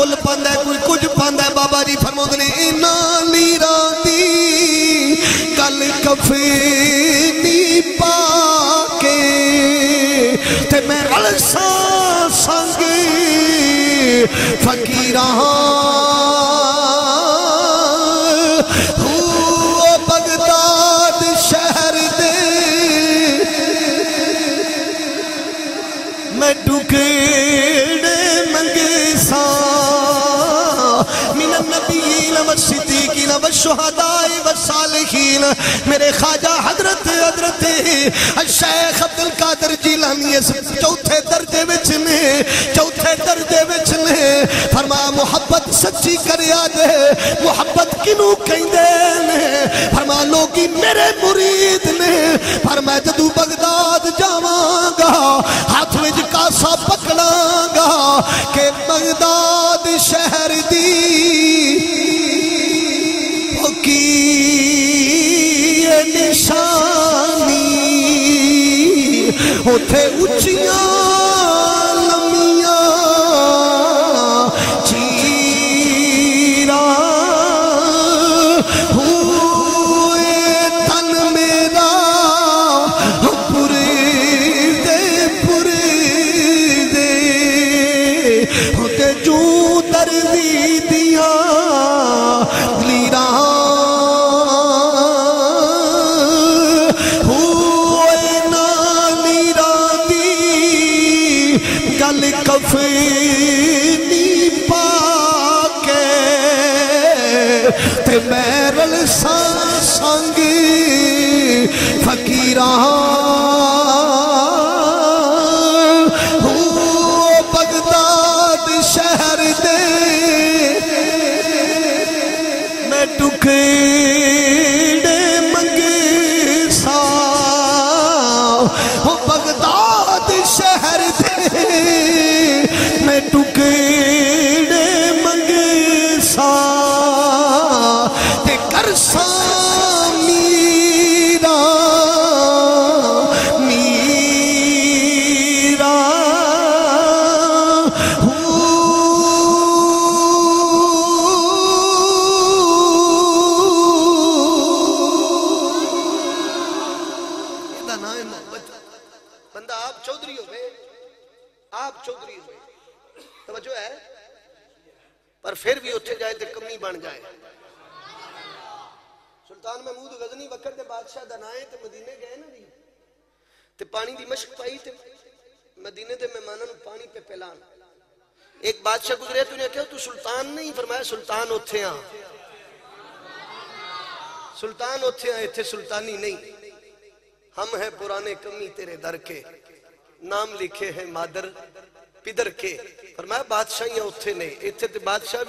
Full पांदा है, कोई कुछ पांदा है। बाबा जी फरमाते ने इना नीरां दी गल कफनी पाके ते मैं रलसा संग फकीरां बगदाद शहर दे मैं टुकड़े मंगे सा मिन नबीयीन व सिद्दीकीन व शुहदाए व सालिहीन। मेरे ख्वाजा हजरत शेख अब्दुल कादिर जिलानी इस चौथे दर्जे विच ने, चौथे दर्जे विच ने। फरमाया मुहब्बत सच्ची करया दे। मुहब्बत किनू कहंदे ने? फरमाया लोगी मेरे मुरीद ने। फरमाया जदू बगदाद जावांगा हाथ विच कासा पकड़ांगा के बगदाद शहर दी की निशानी उथे उचिया लमिया चीरा हुए तन मेरा पुरे दे होते जू दर्दी दिया लीरा कफनी पाके ते मैं रलसा संग फकीरां बगदाद शहर दे मैं टुकड़े मंगे सा बगदाद शहर दे मैं टुकड़े मंगे सा ते कर सा मीरा मीरा ना है मोहब्बत। बंदा आप चौधरी हो गए, आप चौधरी हो गए, तवज्जो है, पर फिर भी उत्थे जाए तो कमी बन जाए। सुल्तान महमूद गजनी वक्त के बादशाह दा नाम है ते मदीने गए ना जी ते पानी दी मशक पाई ते मदीने दे मेहमानां नूं पानी पे पिलान। एक बादशाह गुजरे तूने कहा तू सुल्तान नहीं? फरमाया सुल्तान उत्थे आ, सुल्तान उत्थे आ, इत्थे सुल्तानी नहीं। हम है पुराने कमी तेरे दर के, नाम लिखे हैं मादर पिदर के। फरमाया बादशाहियां उत्थे ने, इत्थे ते बादशाह